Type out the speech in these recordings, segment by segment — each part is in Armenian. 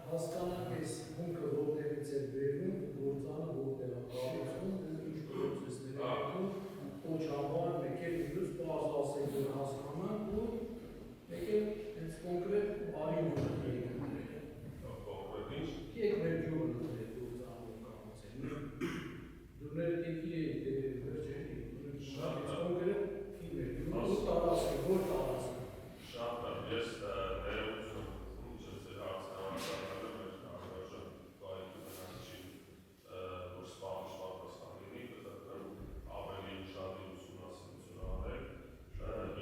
հասկանանք այս հունքը որտեղից է բերվում, գործանը որտեղ է կառուցվում, ինչ պրոցեսներ է եղել, ոչ համար, մեկ էլ մյուս բազ ասենք, որ հասկանանք ու մեկ էլ հենց կոնկրետ բարի նորմեր եք ընտրել։ Կոնկրետ ինչ։ Եք մեր ջուրն ընտրել գործանը կառուցել։ Ջուրները տեկի եք վերջերի, կոնկրետ թիմեր, ու տարածք, որ տարածք։ Շատ լավ, ես ներողություն ունեմ ձեր հարցնավորը մեր անհրաժեշտ բայկի բնակչի որ սպանիչ պատասխան լինի, կտրկրում ավելի շատ ուսումնասիրություն անել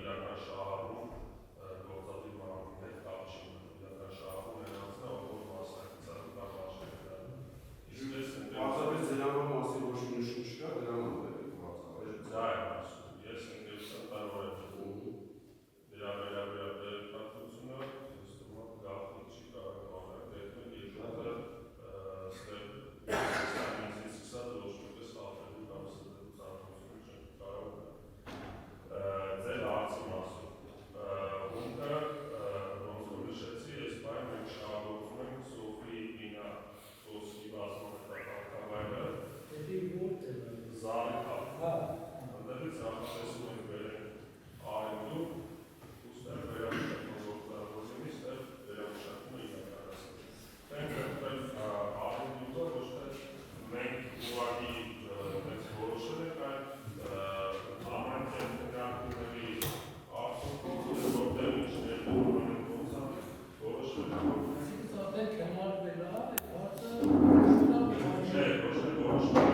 իրական շահառում գործադիր մանրուք հետ կապ չի ունենում, իրական շահառում նրանցն է, որ մասնակցությանը կամ աշխատակցությանը։ Պարզապես ձեր համար մասին ոչ մի նշում չկա, դրա համար է հարցը։ Դա եմ ասում, ես ընկերության տարվար եմ դրա վերաբերյալ ես թվում է գաղտնի չի կարող անել դեպքում երկրորդը ինձից սկսած ոչ մեկս խախտելու կամ ստելու ցանկություն չեն կարող ձեր հարցի մասում հունքը ոնց որ նշեցի ես բան մենք շահագործում ենք Սոֆի Բինա Սոսի բազմամետակարգավայրը Զարիքա ընդդեմ նախատեսում ենք վերել արենդու ուստեղ վերամշակման գործառույթի ստեղ վերամշակումը իրականացնել։ Մենք արենդուը ոչ թե մենք ուղղակի մենք որոշել ենք այդ ամեն տեխնիկաների արդյունքում որտեղ ինչներ դուրս են ոնց որոշել ենք Արդեն քննարկվել է այդ հարցը չէ, ոչ թե որոշել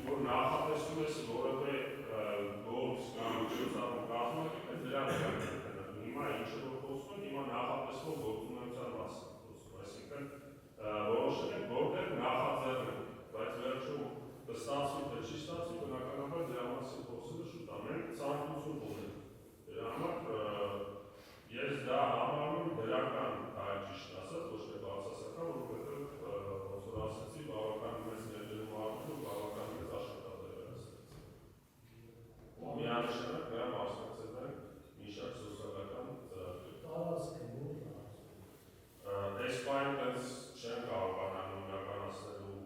որ նախատեսում ես որևէ գործ կամ միջոցառում կազմակերպել, դրա վրա կներկայացնում։ Հիմա ինչը որ խոսում ենք, հիմա նախատեսվող գործունեության մասին խոսում, այսինքն որոշել ենք որտեղ նախաձեռնենք, բայց վերջում կստացվի թե չի ստացվի, բնականաբար դրա մասին խոսելը շուտ է, մենք ցանկություն ունենք։ Դրա համար ես դա համարում դրական հայ ճիշտ ասած, ոչ թե բացասական, որովհետև ոնց որ ասեցի, բավական մեծ ներդրում առնելու, բավական մեծ աշխատատեր է ստեղծել։ Ու միանշանակ նրա մասնակցել են մի շարք սոցիալական ծրագրեր։ տարածքը որ Այս բանը դες չեն կարողանալ նույնականացնելու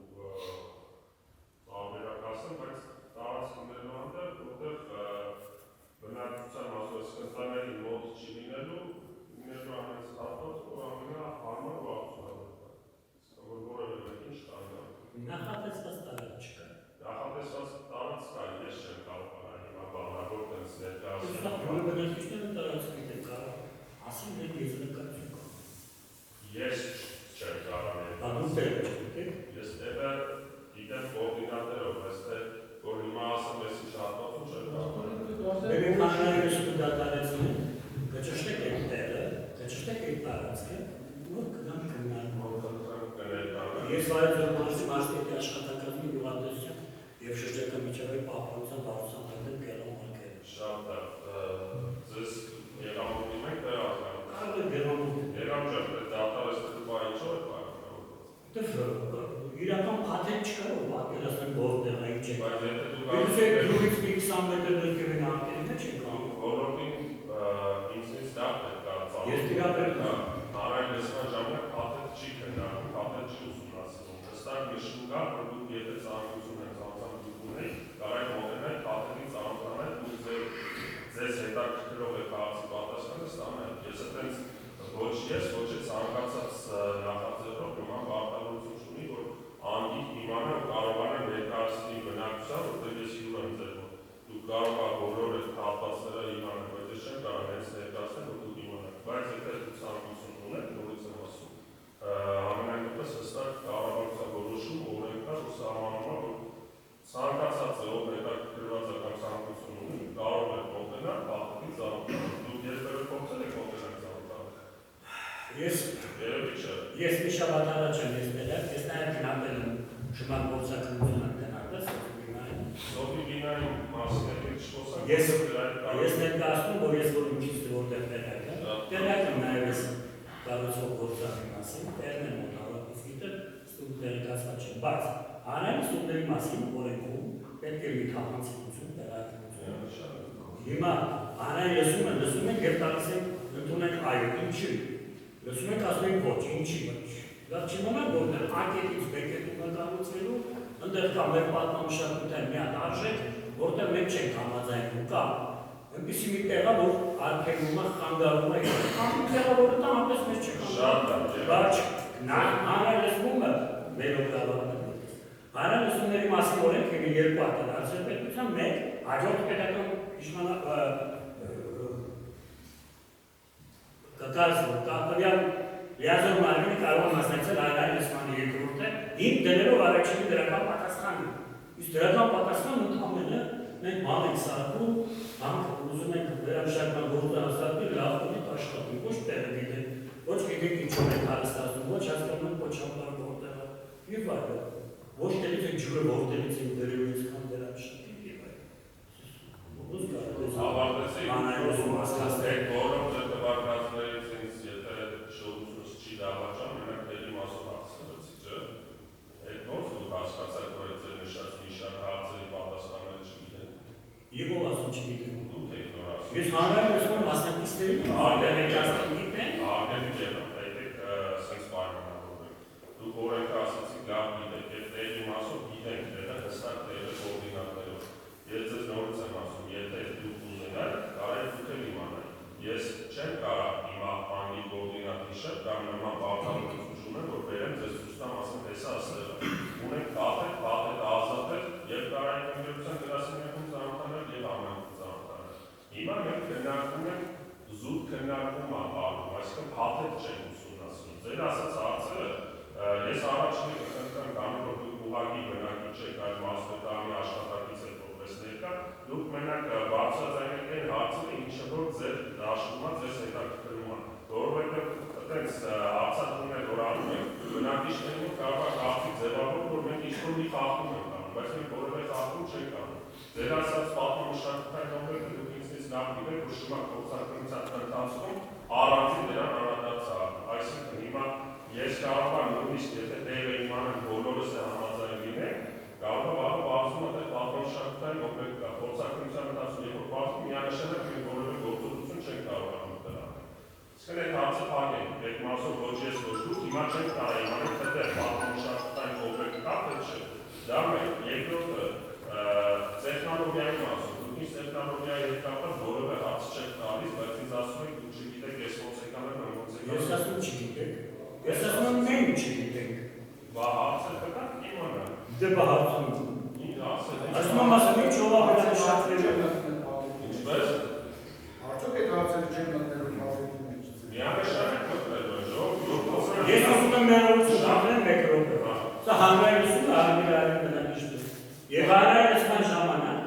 տարբերակացնել, բայց տարածքներն այնտեղ, որտեղ բնակչության մասնակցությունների մոտ չի լինելու, ներկայացնած հատված, որ ամենահարմար ու արդյունավետ է։ Որ որևէ մեկին չկանգնի։ Նախատեսված տարածք չկա։ Նախատեսված տարածք կա, ես չեմ կարողանալ հիմա բանավոր տենց Ուստեղ ներկայացնել։ բնակիչները տարածք գիտեն կարող, ասին դեպ ես նկատություն կա։ Ես չեմ կարող։ Բանում տեղը չգիտեք։ Ես տեղը գիտեմ կոորդինատերով, ես թե որ հիմա ասեմ ես ինչ հատվածում չեմ կարող։ Բերեք հանրայնություն դատարեցնեն, կճշտեք այդ տեղը, կճշտեք այդ տարածքը, որ կգան քննարկում։ Ես վայրեջրի մարզի աշխատակազմի յուղատեսության և շրջակա միջավայրի պահպանության վարչության հանդեպ գերամարկել։ Շատ լավ, ձեզ եղամուտի մենք տեղադրում։ Կարող է գերամուտ։ Երամջան, դատարեցնելու բա ինչով է պայմանավորված։ Իրական փաթեթ չկա, որ պատկերացնեն որտեղ է, ինչ է։ Բայց եթե դուք Գուցե դուրից մի 20 մետր ներքևին անկերին չեք կարող։ Ոլորտին ինձնից դա պետք է ծավալ։ Ես տիրապետում եմ։ Հանրային լսման ժամանակ փաթեթ չի քննարկվում, փաթեթ չի ուսումնասիրվում։ Հստակ նշում կա, որ դուք եթե ցանկություն եք ցանկություն ունեք, կարող եք մոտենալ փաթեթի ծանոթանալ ու ձեզ հետաքրքրող է քաղաքի պատասխանը ստանալ։ Ես այդպես ոչ ես, ոչ էլ ցանկացած նախաձեռնող նման պարտավորություն չունի, որ անգիտ իմանա կարողանա ներկայացնել բնակչության, որտեղ ես հյուր եմ ձեր մոտ։ Դուք կարող եք բոլոր այդ հատվածները իմանալ, բայց ես չեմ կարող հենց ներկայացնել, որ դուք իմանաք։ Բայց եթե դուք ցանկություն ունեք, նորից եմ ասում, ամենայնպես հստակ կառավարության որոշում օրենքար ու սահմանումը, որ ցանկացած ով հետաքրքրված է կամ ցանկություն ունի, կարող է մոտենալ փաթեթի ծանոթանալ։ Դուք երբևէ փորձել եք մոտենալ ծանոթանալ։ Ես մի շաբաթ առաջ եմ ես ներել, ես նաև գնացել եմ շման գործակալություն ակնարկել Սոֆի Բինայի մասնակցի չխոսակ։ Ես ներկայացնում, որ ես որ ինչից որտեղ տեղակ եմ, տեղակ եմ նաև ես կառուցող գործակի մասին, տեղն եմ մոտավորապես գիտեմ, ստուգ տեղեկացված չեմ, բայց հանրային ստուգների մասին օրենքում պետք է մի քաղաքացիություն տեղակայություն։ Հիմա Հանրային լսում ենք և տալիս ենք ընդունենք այո, ինչի։ Լսում ենք ասում ենք ոչ, ինչի ոչ։ Լավ չիմանանք, որտեղ ակետից բեկետում ենք կառուցվելու, ընդեղ կա մեր պատմամշակութային մի հատ արժեք, որտեղ մենք չենք համաձայնում, կա այնպիսի մի տեղա, որ արգելում է, խանգարում է, կամ տեղավորը տա ամպես մեզ չեք համաձայնում։ Բայց հանրային լսումը մեր օգտավարն է։ Հանրային լսումների մասին օրենք և երկու հատ են արծել պետության, մեկ հաջորդ պետական կատարել լիազոր մարմինը կարող է մասնակցել հանրային լսմանի երկրորդը, հիմք դնելով առաջինի դրական պատասխանը։ Իսկ դրական պատասխանը ընդհանրապես մենք բան ենք սարքում, հանք ուզում ենք վերամշակման գործը հաստատել, լավ կողմից աշխատում, ոչ տեղը գիտենք, ոչ գիտենք ինչով ենք հարստացնում, ոչ հասկանում ենք ոչ ապարը որտեղը, և այլն։ Ոչ տեղից ենք ջուրը որտեղից ենք դրելու այսքան վերամշակել, և այլն։ Հավարտեցի, որով ձերտվարկածներից ինձ եթե շողությունս չի դավաճան, մենակ դերի մասով հարցրեցի, չէ։ Այդ ոնց դուք հասկացաք, որ այդ ձեր նշած մի շարք հարցերի պատասխանները չգիտեն։ Եվ ով ասում չգիտեն։ Դուք եք նոր ասում։ Ես հանրային լսման մասնակիցներին արգելենք գիտեն։ Արգելիք եղավ, եկեք սենց պայմանավորվենք։ Դուք օրենքը ասացիք լավ գիտեք, և դերի մասով գիտենք, դերը հստակ տեղը կոորդինատներով։ Ես ձեզ նորից եմ ասում, եթե դուք ուզենաք, կարեք դուք էլ իմանաք։ Ես չեմ կարող հիմա անգլի կոորդինատի շետ կամ նման բաղկալություն ունեմ, որ բերեմ ձեզ ցույց տամ, ասեմ, հեսա աստեղը։ Ունենք փաթեթ ազատել և կարային ընկերության գրասենյակում ծանոթանել և համայնքում ծանոթանել։ Հիմա մենք քննարկում ենք զուտ քննարկում ապահովում, այսինքն փաթեթ չենք ուսումնասիրում։ Ձեր ասած հարցերը ես առաջինը կխնդրեմ կանեմ, որ դուք ուղղակի բնակիչ չեք այլ մասնետարանի աշխատակից եք որպես ներկա, դուք մենակ բարձրաձայնեք այն հարցերը, ինչը որ ձեր դաշտում է, ձեզ հետաքրքրում է, որովհետև այդպես հարցադրումներ որ անում ենք, բնակիչներին կարող է խախտի ձևավոր, որ մենք ինչ-որ մի խախտում ենք անում, բայց մենք որևէ խախտում չենք անում։ Ձեր ասած պատմամշակութային օբյեկտը դուք ինձնից լավ գիտեք, որ շմակ փոխարկումության ընթացքում առանցին դրան անդրադարձ է անում։ Այսինքն հիմա ես կարող եմ նույնիսկ եթե տեղը իմանեմ բոլորս է համաձայն լինենք, կարող է բացում է պատմամշակութային օբյեկտ կա, փոխարկումության ընթացքում երբ որ բացում միանշանակ մենք որևէ գործողություն չենք կարողանում դրան։ Իսկ այդ հարցը փակ է, այդ մասով ոչ ես ոչ դուք հիմա չենք կարող իմանալ թե դեռ պատմամշակութային օբյեկտ կա թե չէ։ Դա մեկ, երկրորդը տեխնոլոգիայի մասով, դուք ինձ տեխնոլոգիայի հետ կապված որևէ հարց չեք տալիս, բայց ինձ ասում եք դուք չգիտեք ես ոնց եք անել, ոնց եք Ես ասում չգիտեք, ես ասում եմ մենք չգիտենք։ Բա հարցը կտա իմանալ։ Դե բա հարցում։ Ինչ հարցը։ Ասում եմ ասում եք չով ավելանշատվել։ Ինչպես։ Արդյոք այդ հարցերը չեն մտնելու փաթեթի մեջ։ Միանշանակ մտնելու է, Ես ասում եմ մեր օրություն շարժեն մեկ րոպե։ Սա հանրային լսումը արգելարի բնակիչներ։ Եվ հանրային լսման ժամանակ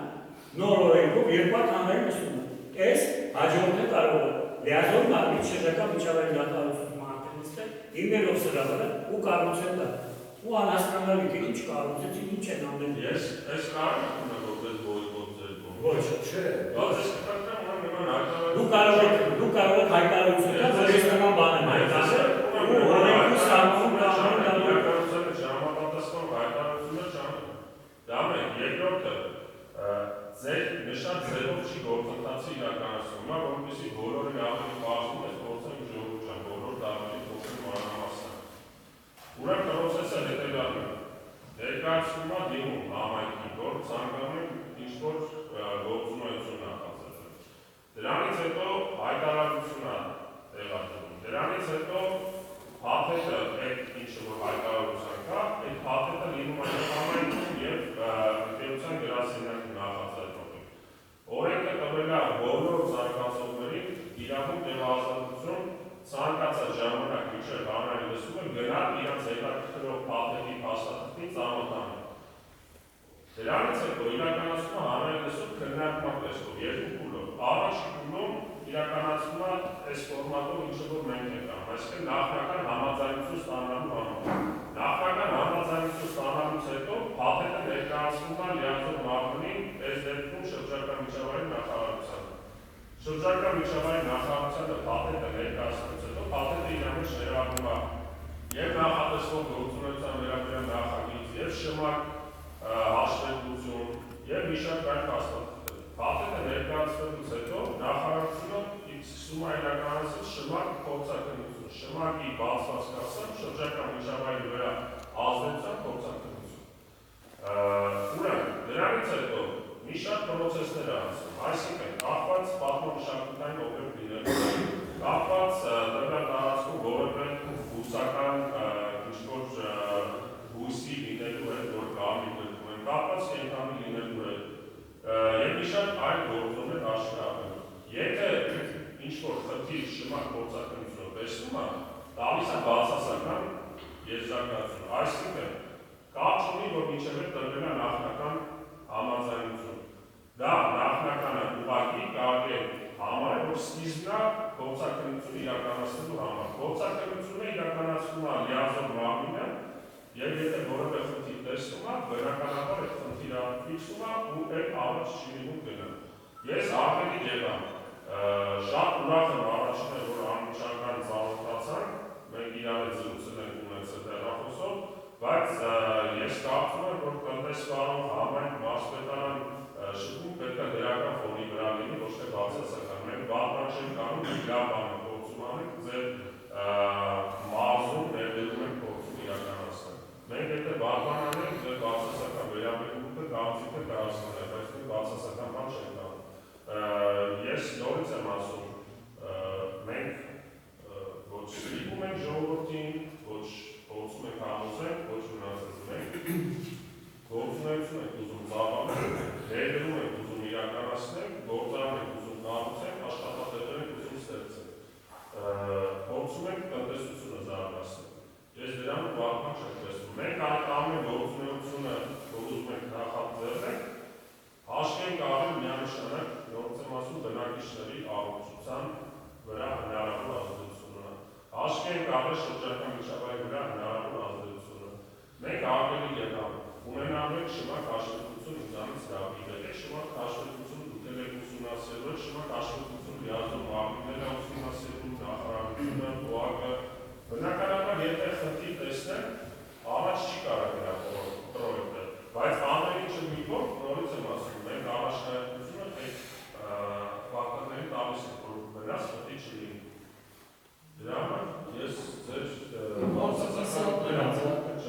նոր օրենքով երկու հատ հանրային լսում է։ Այս հաջորդը կարող է լիազոր մարմնի շրջակա միջավայրի դատարանության արտենիստը հիմնելով սրահը ու կառուցել դա։ Ու անհասկանալի թե ինչ կառուցեցին, ինչ են անել։ Ես այս կարող եմ որ դες բոյկոտ ձեր կողմից։ Ոչ, չէ։ Բայց ես կտակնեմ ունեմ նման հայտարարություն։ Դու կարող եք հայտարարություն տալ, որ ես նման բան եմ հայտարարել, ու օրենքի սահմանում կանոն իրականության ժամապատասխան հայտարարությունը չանում։ Դա մեկ, երկրորդը ձեր նշած ձևով չի գործընթացի իրականացումը, որովհետեւ բոլորին ավելի բարձր է փորձենք ժողովրդան, բոլոր դառնալի փոխել մանրամասն։ Ուրեմն պրոցեսը հետևյալն է։ Ներկայացնում է դիմում համայնքի, որ ցանկանում են ինչ-որ գործունեություն նախաձեռնել։ Դրանից հետո հայտարարություն է տեղադրվում։ Դրանից հետո փաթեթը այդ ինչը որ հայտարարության կա, այդ փաթեթը լինում է համայնքում եւ ընկերության գրասենյակում նախաձեռնողին։ Օրենքը տվել է բոլոր զարգացողներին իրավունք եւ ազատություն ցանկացած ժամանակ մինչև հանրային լսումը գնալ իրենց հետաքրքրող փաթեթի փաստաթղթին ծանոթանալ։ Դրանից հետո իրականացվում է հանրային լսում քննարկման տեսքով երկու փուլով։ Առաջին փուլում իրականացվում է այս ֆորմատով ինչը որ մենք ենք անում, այսինքն նախնական համաձայնություն ստանալու համար։ Նախնական համաձայնություն ստանալուց հետո փաթեթը ներկայացվում է լիազոր մարմնին, այս դեպքում շրջակա միջավայրի նախարարությանը։ Շրջակա միջավայրի նախարարությանը փաթեթը ներկայացնելուց հետո փաթեթը իր մեջ ներառում է եւ նախատեսվող գործունեության վերաբերյալ նախագիծ եւ շմակ հաշվետվություն եւ մի շարք այլ փաստաթղթեր։ Փաթեթը ներկայացնելուց հետո նախարարությունը նրանցից շմակ փորձակնություն, շմակի բացված կասեմ, շրջակա միջավայրի վրա ազդեցության փորձակնություն։ Ուրեմն, դրանից հետո մի շատ պրոցեսներ անցնում, այսինքն կախված պատմամշակութային օբյեկտ լինելու, կախված դրան տարածքում որևէ բուսական ինչ-որ բույսի լինելու հետ, որ կարմիր գտնում են, կախված կենդանի լինելու հետ, եւ մի շատ այլ գործոններ աշխարհում։ Եթե ինչ-որ խնդիր շմակ փորձակնությունով տեսնում է, տալիս է բացասական եզրակացություն, այսինքն կապ չունի, որ մինչև այդ տրվել է նախնական համաձայնություն։ Դա նախնականը ուղղակի կարելի է համարել, որ սկիզբն է փորձակնություն իրականացնելու համար։ Փորձակնությունը իրականացնում է լիազոր մարմինը, եւ եթե որևէ խնդիր տեսնում է, բնականաբար այդ խնդիրը ֆիքսում է ու այդ առաջ չի լինում գնա։ Ես ավելի եղամ, շատ ուրախ եմ առաջինը, որ անմիջական ծանոթացանք, մենք իրար հետ զրուցել ենք ունեցել հեռախոսով, բայց ես կարծում եմ, որ տնտեսվարող համայնք մարզպետարան շփում պետք է դրական ֆոնի վրա լինի, ոչ թե բացասական։ Մենք բառան չենք անում, մենք լավ բան փորձում անենք, ձեր մարզում ներդրում ենք փորձում իրականացնել։ Մենք եթե բառան անենք, ձեր բացասական վերաբերմունքը կարծիքը կհասկանա, բայց մենք բացասական բան չենք անում։ Ես նորից եմ ասում, մենք ոչ ստիպում ենք ժողովրդին, ոչ փորձում ենք համոզենք, ոչ մնացած մենք գործունեություն ենք ուզում ծավալել, ներդրում ենք ուզում իրականացնել, գործարան ենք ուզում կառուցենք, աշխատատեղեր ենք ուզում ստեղծել։ Փորձում ենք տնտեսությունը զարգացնել։ Ես դրանում վարման չեմ տեսնում։ Մենք այդ ամեն գործունեությունը, որ ուզում ենք նախաձեռնել, հաշվի ենք առել միանշանակ, նորից եմ ասում, բնակիչների առողջության վրա հնարավոր ազդեցությունը։ Հաշվի ենք առել շրջակա միջավայրի վրա հնարավոր ազդեցությունը։ Մենք ավելի եկավ ունենալու ենք շմակ հաշվետվություն ինձանից դավիթ է, շմակ հաշվետվություն դուք եք ուսումնասիրել, շմակ հաշվետվություն լիազոր մարմիններ է ուսումնասիրում, նախարարությունը, ՕԱԿ-ը, բնականաբար եթե խնդիր տեսնեն, առաջ չի կարող դրա պրոյեկտը, բայց ամեն ինչը մի կողմ, նորից եմ ասում, մենք առաջնահերթությունը այդ ֆակտորներին տալիս ենք, որ վնաս խնդիր չլինի։ Դրա համար ես ձեր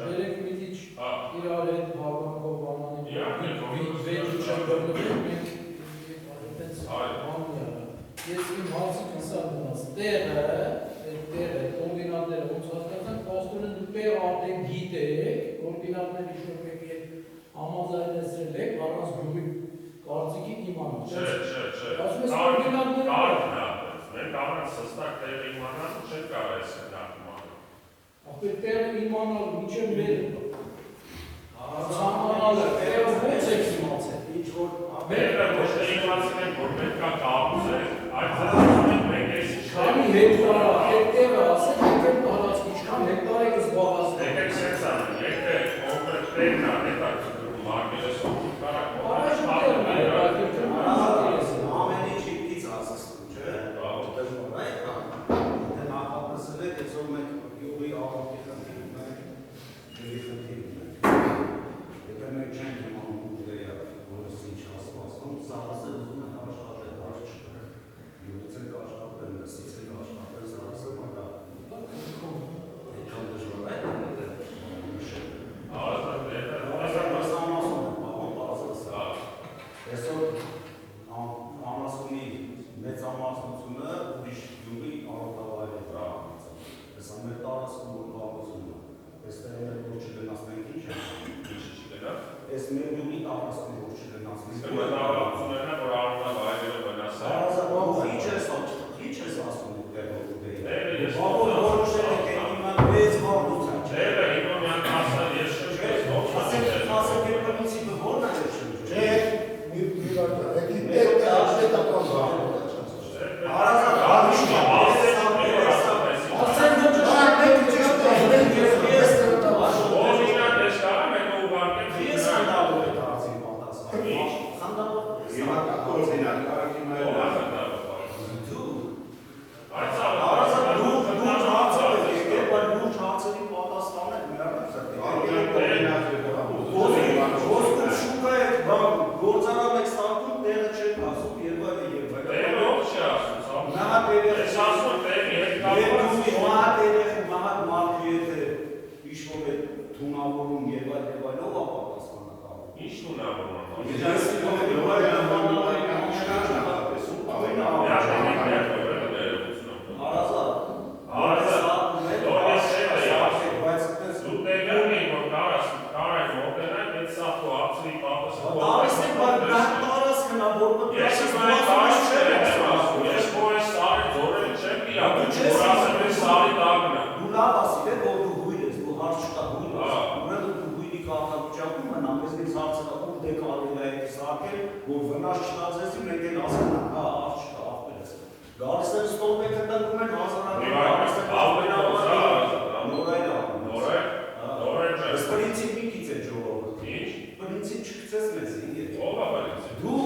Երեք միդիչ իրար հետ հավանքով բանանի վեճ չեմ բրնվել, մենք այդպես բանյարը։ Ես իմ հարցին ասալ մնաց, տեղը, կորդինատները ոնց հասկացանք, պաստորեն դուք տեղ արդեն գիտեք, կորդինատների շուրջ եք համաձայնեցրել եք, առանց գյուղի կարծիքի իմանալ։ Մենք առանց հստակ տեղը իմանալու չենք կարող այս քննարկում անել։ Ապա տեղը իմանալ միջև մեր ցանկանալը, տեղը ո՞նց եք իմացել։ Ինչ որ Մերը ոչ թե իմացել ենք, որ պետք է կապուցել, այդ ծրագրում մենք այս քանի հեկտար այդ տեղը ասել, եկեք տարածք ինչքան հեկտար եք զբաղացնել։ Եկեք sense անենք, եթե կոնկրետ տեղն է հետաքրքրում մարգելեսով ամեն ինչ իպից ասում, չէ՞։ Դե նախապսել եք, այսօր մենք յուղի աղոթի խնդիրում ենք, յուղի խնդիրում ենք։ Եթե մենք չենք իմանում ուղղեա, որս ինչ ասում, սա ասել ուզում են աշխատել, արջ չկա։ Յուղից ենք Ինչ տունավորման մասին։ Միջազգային որ վնաս չտածեցի, մենք են հասկանանք, հա, աղ չկա, աղբերս։ Գալիս են ստոլմեկը տնկում են հազարավոր Ես պրինցիպիկից է ժողովուրդ։ Ինչ? Պրինցիպ չկցես մեզ, ինգետ։ Ով է պրինցիպ? Դու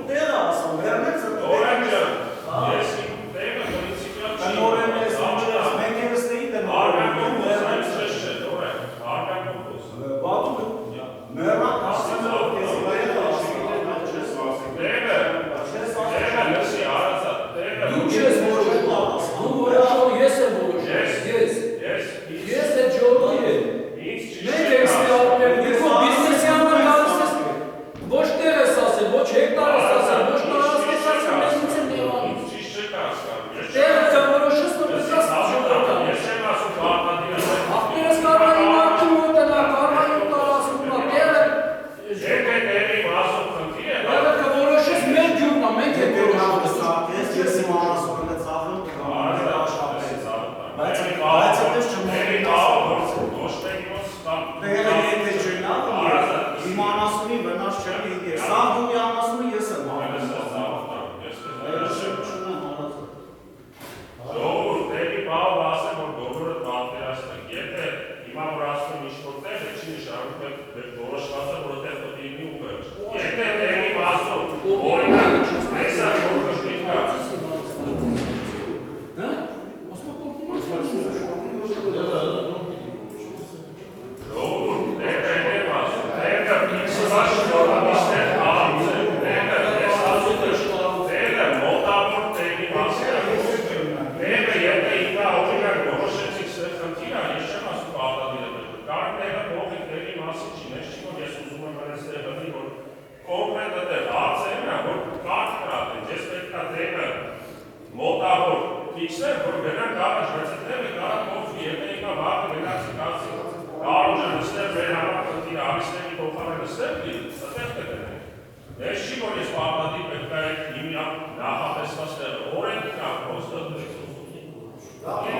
տեղը ասում, վերնեց Նորեն ջան, ես իմ տեղը պրինցիպիալ չի։ Նորեն ես ինչպես, մենք երս նեի Արգանքում խոսանք չես չէ, նորեն, արգանքում խոսանք։ Բատու, մերան ասում է, որ ես Դու չես որոշում, դու որոշում ես եմ որոշում, ես է ջորդի է, մենք ենք ստեղապներ, դու բիզնեսի համար գալիս ես, ոչ տեղ ես ասել, ոչ հեկտար ես ասել, ոչ տարածք ես ասել, մենք ինձ եմ նեղանում, տեղը կա որոշես, որ դրաս ժողորդան, աղբերս կարվային ակտում ոտնա, կարվային տարածքում, տեղը կա որոշես մեր գյուրնա, մենք ենք որոշում, ես իմ անասորը ծաղրում բայց այդպես չմերի տեղը եթե չնավ իմ անասունի վնաս չեն ինգեր սա դու անասունի ես եմ Ժողովուրդ, տեղի բաղով ասեմ, որ բոլորը պատվերացնենք, եթե հիմա որ ասում ինչ-որ տեղը չի նշանակում որոշված է, որովհետև պետք է լինի ու վերջ։ Եթե տեղի ասում, օրինակ, հեսա որոշվի կա։ Ժողովուրդ, տեղը եմ ասում, տեղը իքսվաշ նորամիստեր աղձել, տեղը ես ասում տեղը մոտավոր տեղի մասին Տեղը եթե ինքա օրինակ որոշեցիք սեր խնդիրը, ես չեմ ասում աղդադիրը պետք Կարկ տեղը փողի տեղի մասին չի, ես չի որ ես ուզում եմ հենց տեղը դի, որ կոնկրետ տեղ հարցերն է, որ կարկ կրատեն, ես պետք է տեղը մոտավոր ֆիքսներ, որ գնանք առաջ, բայց տեղը կարակ փոխվի, եթե ինքա վաղը գնացի կացի, կարոջը նստեր վեր համար խնդիրը, արիստերի փոխարը նստեր, ստեղ կգնենք Ես չի որ ես աղդադիր պետք է հիմնա նախատեսված տեղը, օրենք կա, պրոստը Ես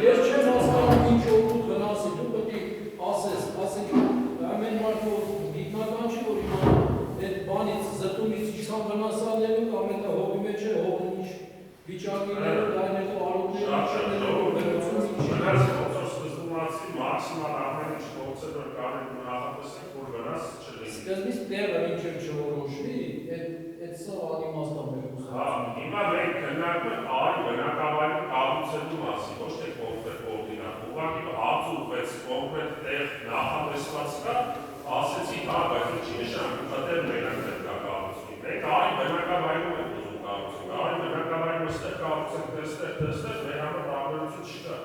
Ես չեմ հասկանում ինչ օգուտ վնասի, դու պետք է ասես, ամեն մարդը գիտնական չի, որ իմանա այդ բանից, զտումից ինչքան վնասալելու կամ այդ հողի մեջ է, հողը ինչ վիճակի ներով, դա ներով արոտների մաքսիմալ ամեն ինչ փոխել որ կարող ենք նախատեսել, որ վնաս չլինի։ Սկզբից տեղը ինչև չորոշվի, այդ սա ադիմաստան մեր ուսումնասիրությունը։ Հիմա մենք քննարկում ենք այ բնակավայրի կառուցելու մասին, ոչ թե կոնկրետ օրինակ։ Ուղղակի հացուկվեց կոնկրետ տեղ նախատեսված կա, ասեցի հա, բայց ինչի նշանակում դեռ մենակ պետք է կառուցվի։ Մենք այ բնակավայրում ենք ուզում կառուցել, այ բնակավայրում ստեղ կառուցենք, դստեղ մեր համար տարբերություն չկա։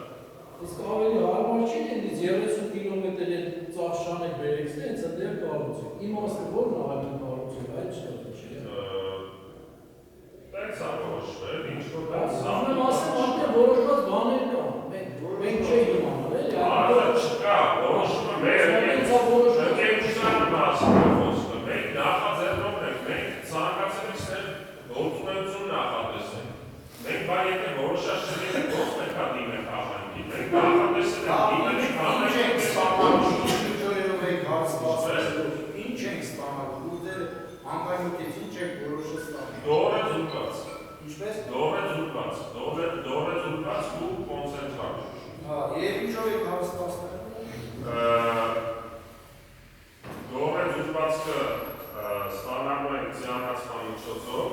Իսկ ավելի հարմար չի դից 30 կիլոմետր այդ ծախշանեք բերեքսն է, հենց դեր կառուցեք։ Իմաստը որն է այլ կառուցել, այդ չկա չի։ Տենց որոշվել, ինչ որ Ասում ասեմ, արդեն որոշված բաներ կան։ Մենք չենք իմանալ, էլի։ Այո, չկա, որոշումը մեր մենք նախաձեռնողն ենք, մենք ցանկացել ենք ստեղ գործունեություն նախատեսենք։ Մենք բա եթե որոշած չլինենք, ո՞ց պետք է դիմենք աղանդին։ Մենք նախատեսել ենք դիմենք Ինչ ենք ստանալու, ուզել համայնքից ինչ ենք որոշել ստանալ։ Դորը ձուկած։ Ինչպես։ Դորը ձուկած ու կոնցենտրատ։ Հա, եւ ինչով եք հարստացնել։ Դորը ձուկածը ստանալու ենք ցանցման միջոցով։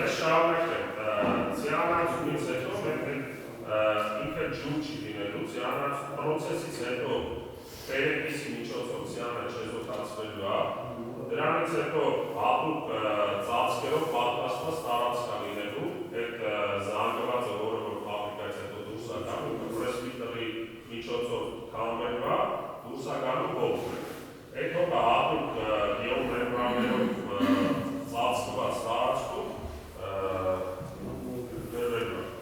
Ես շարունակեմ, ցիանացումից հետո մենք ինքը ջուր չի լինելու, ցիանացում պրոցեսից հետո պերեկիսի միջոցով ցիանը չեզոթացվելու է, դրանից հետո հատուկ ծածկերով պատրաստված տարածք է լինելու, այդ զանգվածը, որը որ ֆաբրիկայից հետո դուրս է գալու, պրեսպիտերի միջոցով քամերով է, դուրս է գալու հողը։ Այդ հողը հատուկ գեոմեմբրաններով ծածկված տարածքում դրվելու է։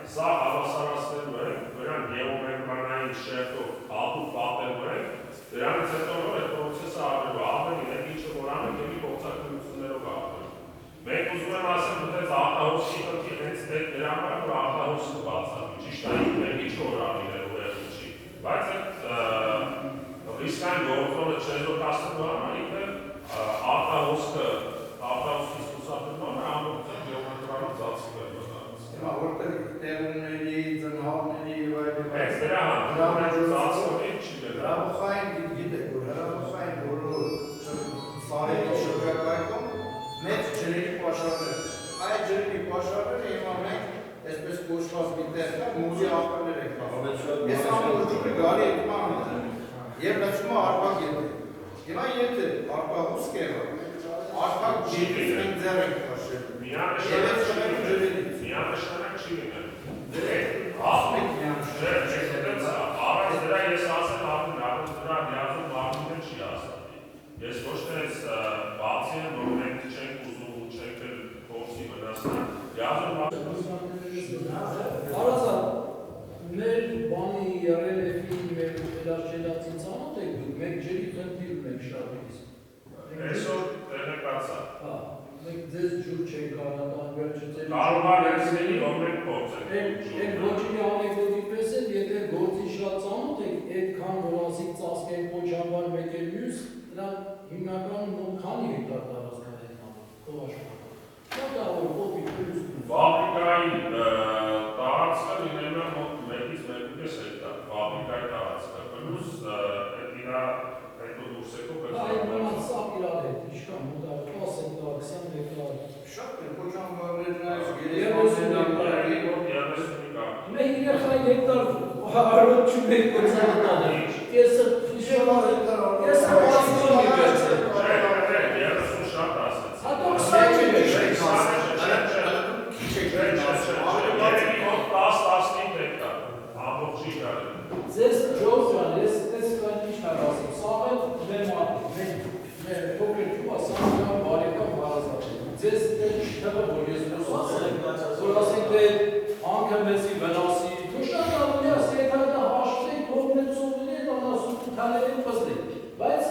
Սա հավասարացնելու ենք, վրան գեոմեմբրանային շերտով հատուկ պատելու ենք, դրանից հետո որ այդ պրոցեսը արվելու ավելին է, ինչը որ անենք ելի փոխակցություններով արվելու։ Մենք ուզում եմ ասել, որ այս արտահոսքի խնդիր հենց դրա համար որ արտահոսքը բացառվի, ճիշտ է, մենք ինչ որ արվելու չի, բայց այդ ռիսկային գործոնը չեզոթացնելու համար ինքը արտահոսքից խուսափելու համար ամբողջ գեոմետրիայով ծածկվելու է։ Որտեղ տեղումների, ծնհարների եւ այլն։ Այս դրա համար ծածկողին չի դեռ։ Հրաբխային գիտեք, որ հրաբխային բոլոր սարերի շրջակայքում մեծ ջրերի պաշարներ։ Այդ ջրերի պաշարները հիմա մենք այսպես կոչված մի տեղ կա, մուզի աղբերներ ենք կարող։ Ես ամբողջ ջուրը գալի եմ անում եւ լցնում արբակ եթե։ Հիմա եթե արբահուս կեղը, արբակ ջրից մենք ձեռ ենք քաշել։ Միանշանակ չի լինել։ Ասում եք առայց դրա ես ասեմ արդեն դրա լիազում մարդուն չի ասատի։ Ես ոչ թե բացի եմ, որ մենք չենք ուզում ու չենք փորձի վնասնել, լիազում Հարազատ, մեր բանի ԵՌԼՖ-ի մեր վերաշխելացին ծանոթ եք դուք, մենք ջրի խնդիր ունենք շատից։ Այսօր տեղեկացա։ Մենք ձեզ ջուր չենք կարողանում վերջը ձեր Կարողանեցնելի որ մենք փորձենք։ Այդ ոչինի անեկդոտի պես էլ, եթե գործի շատ ծանոթ եք, այդքան որ ասիկ ծածկենք կոչանբար մեկ էլ մյուս, դրան հիմնականում մոտ քանի հեկտար տարածք է հետնալու, քո աշխատանքը։ Շատ է որ կոպի պլյուս։ Ֆաբրիկայի տարածքը լինելու է մոտ 1-ից 1.5 հեկտար, ֆաբրիկայի տարածքը, պլյուս այդ իրա հետո դուրս եկող Այդ մնաց սա իրար հետ, իշկան մոտար 10 հեկտար, 20 հեկտար։ Շատ է, կոչանբարներն այս 30 Մենք իրեխային հեկտար հարոտ չունենք կործանատան է։ Կեսը հեկտար կեսը պասկոն մի վերցել։ չթվա, որ ես դուրս ասեմ, որ ասենք դե անգամեցի վնասի, դու շատ ավելի ես եթե հաշվի կողմեցողների հետ անասում քաներին պստի, բայց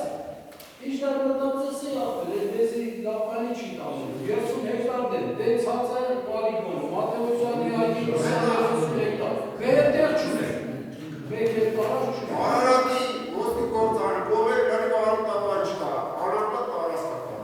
իշտար մտածեցի ապել, դեզի լապանի չի տանում, 30 հեկտար դեն, դե ցածը պարիգոն, մատեմոսյանի այգի 20 հեկտար, մեր տեղ չունենք, մեկ հեկտարաշ չունենք։ Արարատի ոսկի գործարը, բովեր կարի վարում տավար չկա, արարատը տարաստակված։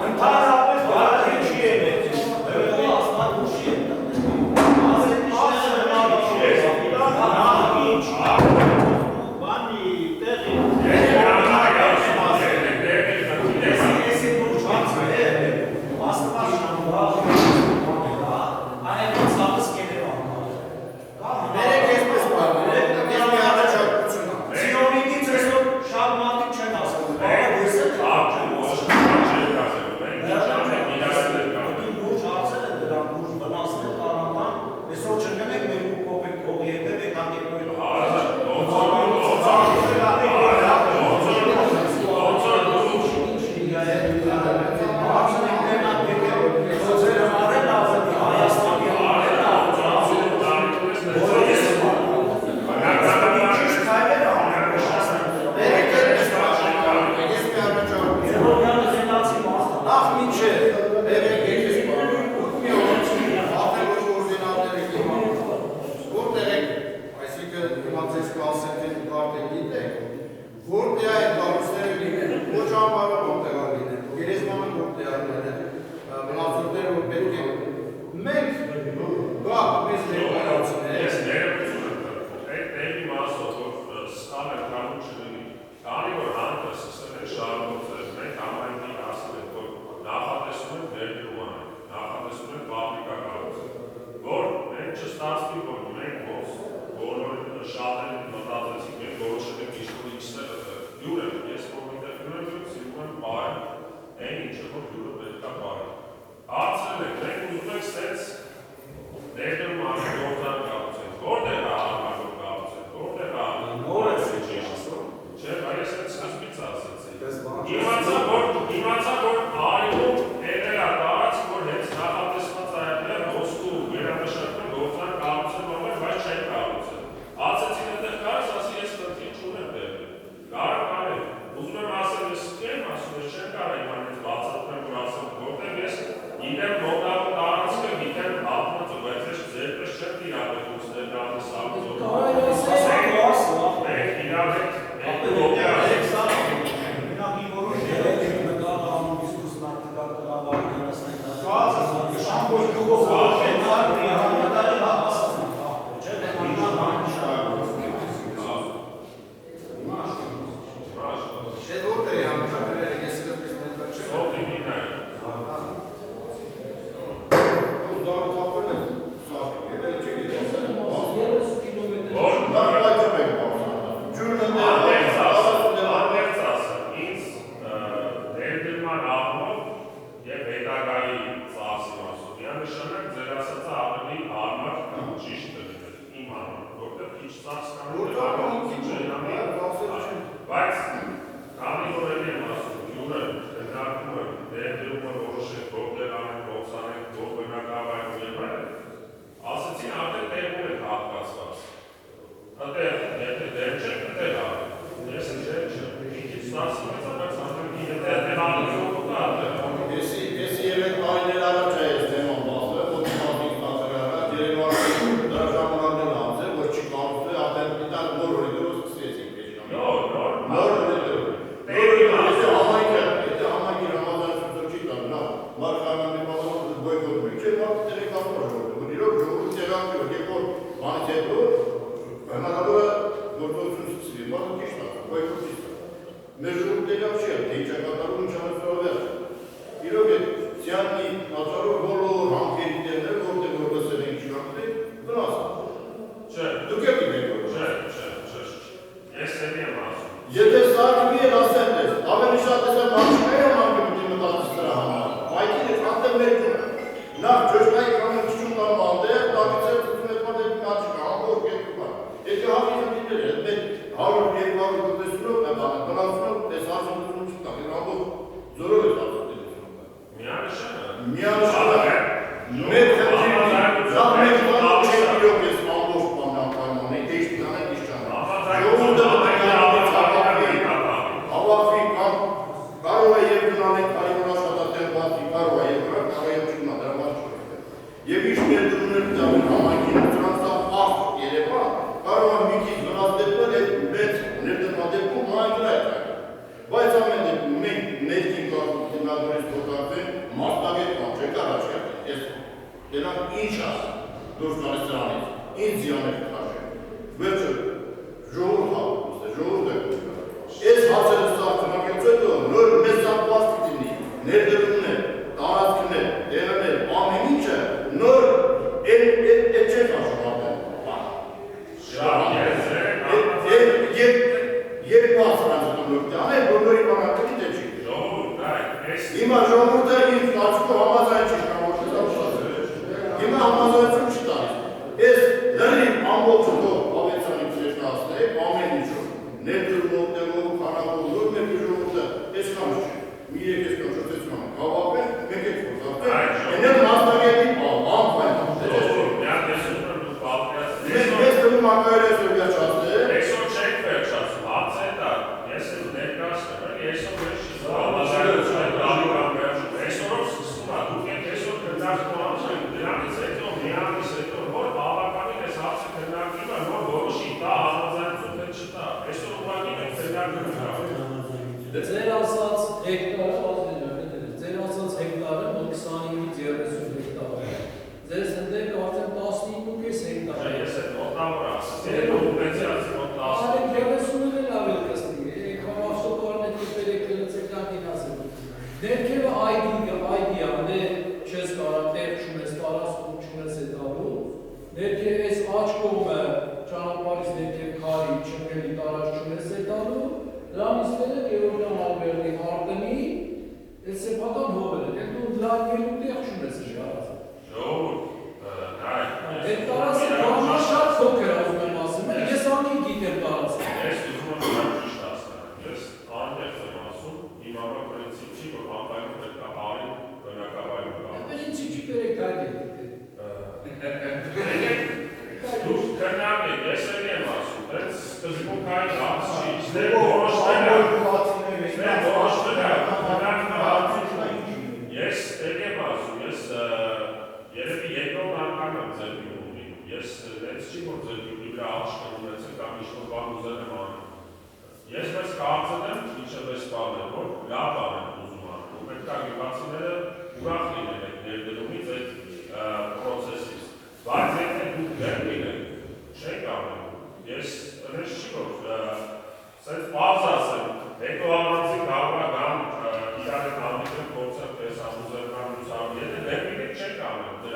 Ընդհանրապես Ես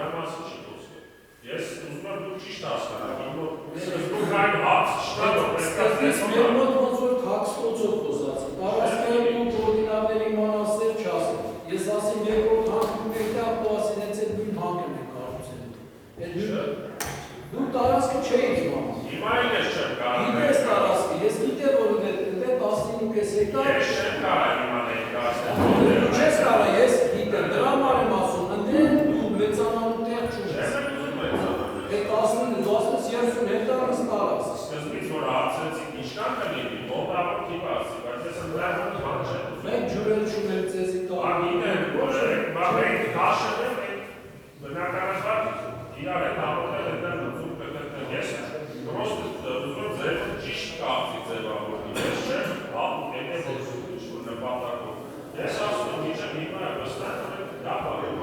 դրա մասին չի խոսքը։ Ես ուզում եմ դուք ճիշտ հասկանաք, սկզբում այն հարց չկա, Սկզբից մեր մոտ ոնց որ թաքստոցով խոսացի, տարածքային ու կոորդինատների մանասեր չասել։ Ես ասեմ երկրորդ հանգում եկա, ու ասեն հենց այդ նույն հանգն է կառուցել։ Դու տարածքը չէիր իմանում։ Հիմա էլ ես չեմ կարող։ Գիտես տարածքը, ես գիտեմ որ դե 15 հեկտար։ Ես չեմ կարող իմանալ դարձնել։ Դու չես կարող, ես գիտեմ, դրա համար եմ ասում, ընդեն դու մեծանալու տեղ չունես։ Այդ 15-30 հեկտարից տարածք։ Սկզբից որ հարցրեցիք ինչքան կլինի, մոտավոր թիվ ասի, բայց ես ընդհանուր բան չեմ ուզում։ Մենք ջուրել չուներ ձեզի Ագիտեն, որ մենք քաշել ենք բնականաբար իրար հետ համոնել են լուծում կգտնեն։ Ես պրոստը ուզում ձեր ճիշտ կապի ձևավորի, ես չեմ հապուկ եկել որ ինչ-որ նպատակով։ Ես ասում եմ իջը հիմա վստահ դա բարում։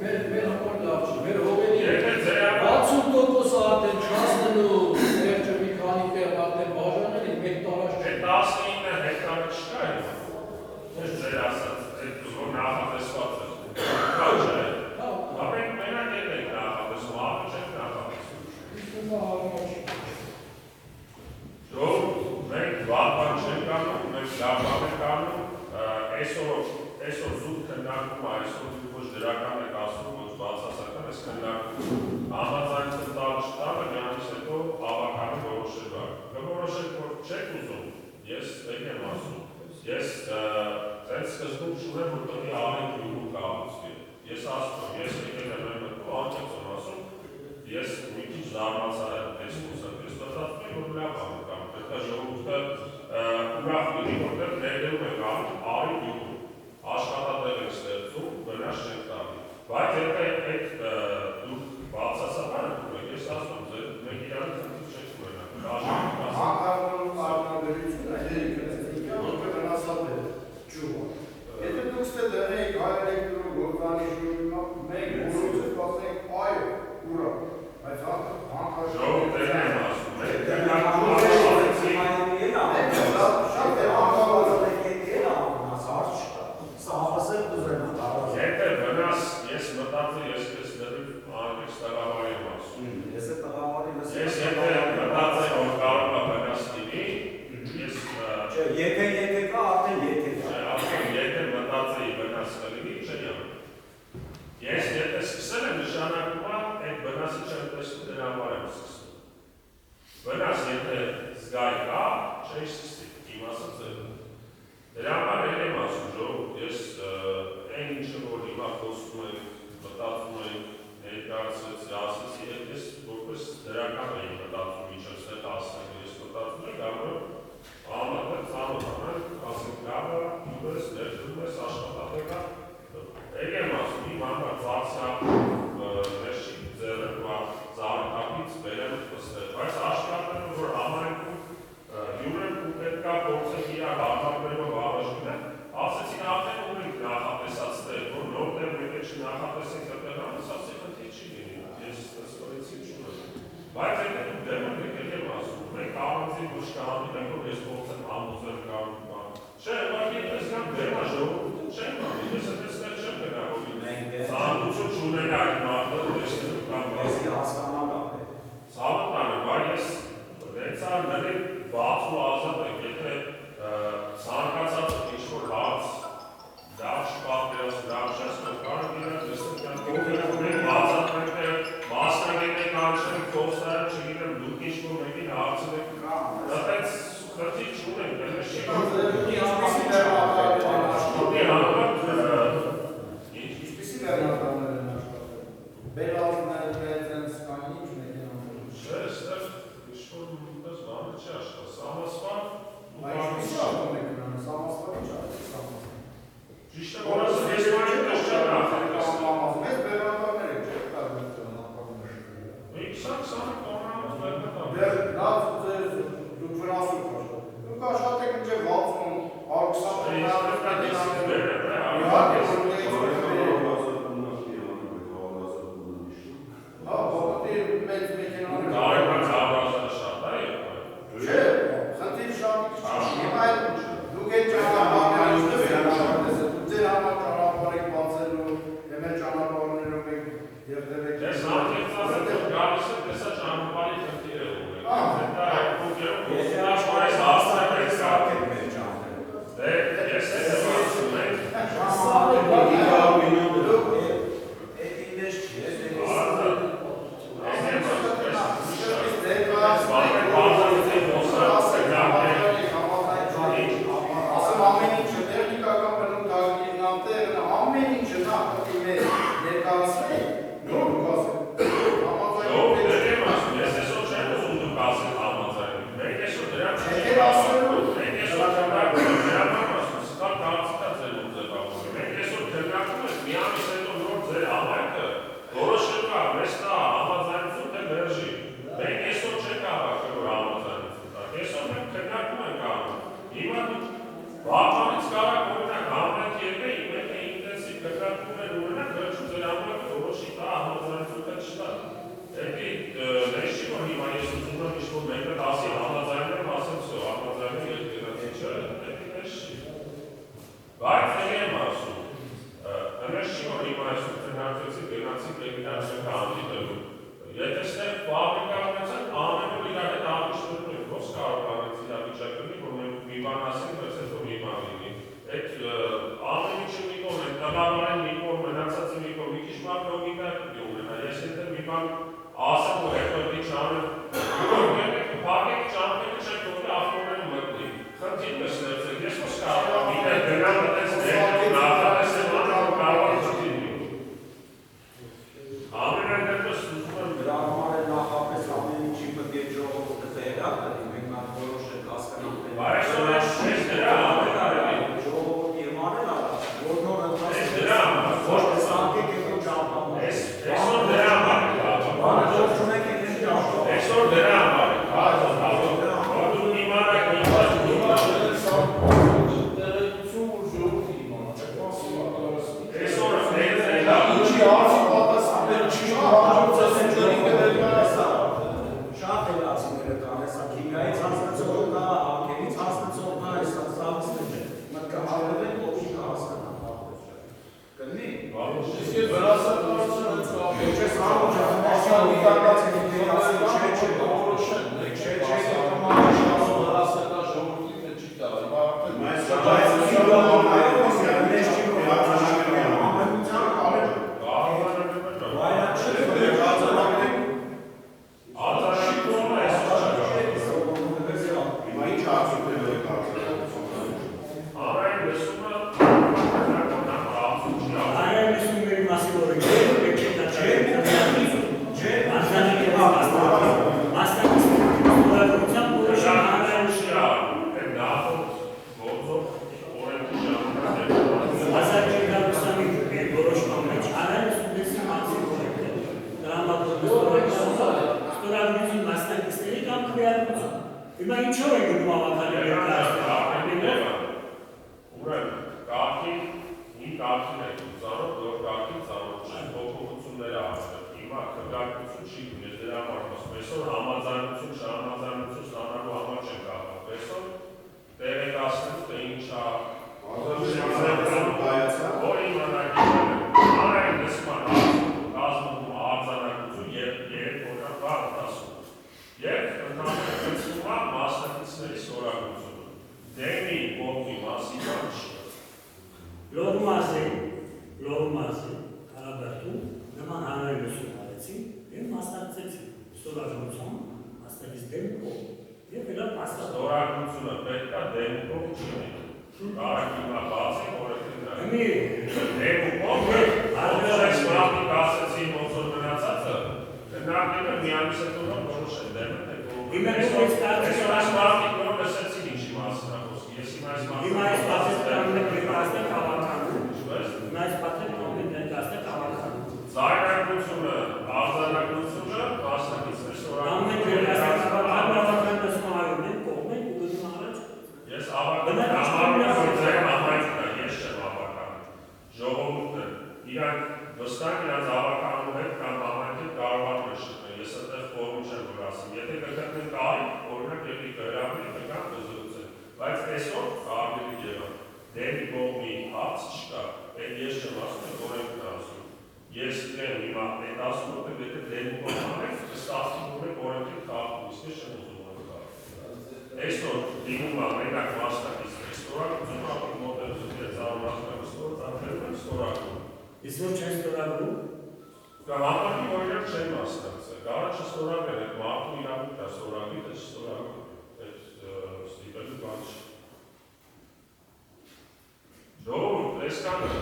Մեր համար լավ չի, մեր հողերի Եթե ձեր 60% արդեն չհասնելու վերջը մի քանի տեղ արդեն բաժանել են, մեկ տարած Այդ 19 հեկտարը չկա է։ Ես ձեր ասած, այդ որ նախատեսված է։ Կա չէ։ Ապենք մենակ եք նախատեսում, ապը չեք նախատեսում։ Ժող, մենք վատ բան չենք անում, մենք լավ բան ենք անում, այսօր զուտ քննարկում է, այսօր ոչ դրական եք ասում, ոչ բացասական, այս քննարկում համաձայնություն տալ չտալը, դրանից հետո ավականը որոշելու է։ Կորոշեք, որ չեք ուզում, ես եք եմ ասում, ես ձեզ սկզբում չունեմ, որ տղի ավենք յուրում կաղուցվի։ Ես ասում եմ, ես եկել եմ եմ մտու, անքեց եմ ասում, ես մի քիչ զարմացա եմ այս խոսեմ, ես մտածում եմ, որ լավ անում կամ, պետք է ժողովուրդը ուրախ լինի, որտեղ ներդրում ենք անում արի յուրում, աշխատատեղ ենք ստեղծում, վնաս չենք տալի։ Բայց եթե այդ դուք բացասական եք, ես ասում եմ, մենք իրանից ընդից չենք ունենալ։ Հանգարանում արնագրությունը հերիք որպե վնասատ է ճուղը։ Եթե դուք ստե դրեք հայերեք դուրը գործանի շուրիմա, մենք ուրոցը պասենք այո, ուրա, բայց Ժողով տերն եմ ասում, Եթե վնաս ես մտածի, ես կես դրիվ անգեքս տղավարի եմ ասում։ Ես եթե մտածի, որ կարող է վնաս տիվի, ես Եթե կա, արդեն եթե կա։ Եթե մտածի վնաս կլինի, չէ յամ։ Ես եթե սկսել եմ նշանակում այդ վնասը չեմ տեսնում դրա համար եմ սկսում։ Վնաս եթե զգայ կա, չէի սկսի, իմ ասած է։ Դրա համար էլ եմ ասում ժողովուրդ, ես այն ինչը որ հիմա խոսում ենք, մտածում ենք, ներկայացրեցի, ասեցի, ես որպես դրական էի մտածում միջոցներ հասնենք, ես մտածում եմ, կարող ամատը ծանոթանալ, ասենք լավը, յուղես, ներդրում ես, աշխատատեղա, եք եմ ասում, իմ համար ծացյա ներշիկ ձերը ծառակապից բերել պստել, բայց աշխատատեղը, որ համարենքում յուրեմ ու պետք է փորձեք իրար հարմարվելով առաջում են, ասեցին արդեն ունենք նախատեսած տեղ, որ նոր տեղ մեկը չնախատեսենք այդտեղ անց, ասի խնդիր չի լինի, ես ստորեցի չունեմ։ Բայց այդ դուք դեմն եկել եմ ասում, մենք առանձին ոչ կհանդիպ ենք, որ ես փորձեմ համոզել կամ բան։ Չէ, ուղղակի ես կամ դեմա ժողովուրդը չեմ անի, ես այդտեղ չեմ գնահովի։ Ցանկություն չունենա այդ մարդը, տեսնելու կամ ցավոտանը, բայց ես դեցա նրի բաց ու ազատ եք, եթե ցանկացած ինչ-որ հարց դավ չպատերած, դավ չասնով կարող իրան դեսնք կյանքով բացատ մեկներ, մասնագետներ կանչենք, խոստարը չգիտեմ, դուք ինչ-որ մեկին հարցնեք, դատեց խրտի չունենք, դերմես չի Ինչպիսի վերնատաններ են աշխատել։ Բերազներ, մեծենց, կան ինչ մեկին անվերում։ Չէ, ստեղ ինչ-որ մտես բանը չի աշխատել, սամասվան Ինչպիսի ատում եք նանը, սամասվարի չարդի սամասվարի։ Ճիշտ է, որ ասում ես մանյը դες չեմ նախատեսել։ Մեզ բերնատաններ եք չեք տարբեր ծրնապարում նշվել։ 20-20 տոննանոց վերնատան։ Դեր լավ ձեր դուք վնասում կաշտատ։ Դուք աշխատեք ինչ է 60, 20 Իհարկե, որ միասին պետք է դարձնենք հանդիպելու։ Եթե ստեղ ֆաբրիկա ունեցան, ամենը իրար հետ աղիշտում են, ոնց կարող անեց իրավիճակ լինի, որ մենք մի բան ասենք, բայց հետո մի բան լինի։ Այդ ամեն ինչը մի կողմ են, տղավարեն մի կողմ, մնացածը մի կողմ, մի քիչ մակրոմիկա պետք է ունենա։ Ես եթե մի բան ասեմ, որ հետո պետք է չանեմ, փակեք ճամփեքը չեք թողի ավտոմոբիլը մտնի։ Խնդիրը ստեղծեք, ես ոնց կարող եմ մի տեղ գնալ այդպես նախատեսել, որ կարող է լինի։ Ամենայն դեպս ուզում եմ Դրա համար է նախապես ամեն ինչի պետք է ժողովուրդը տեղյակ լինի, մենք նա որոշենք հասկանանք։ Այսօր այս դրա ժողովուրդի իմանել ալա, որ նոր այս դրա ոչ թե սանկեք հետո ճամփան։ այսօր դրա համար Բանը ողջունեք են ճամփան։ այսօր դրա համար որ դու իմանաք Շատ էլացիները կան, հեսա քիմիայից հասնացող կա, անկերից հասնացող կա, հեսա ծավսներ է, մտքը հարևեն ոքի կհասկանան կլնի։ Ես համոջան,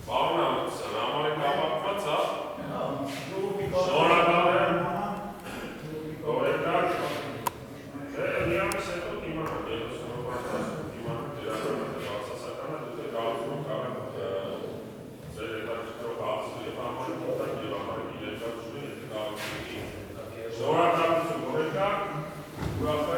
Բավականացան, համարի կապ ուրախ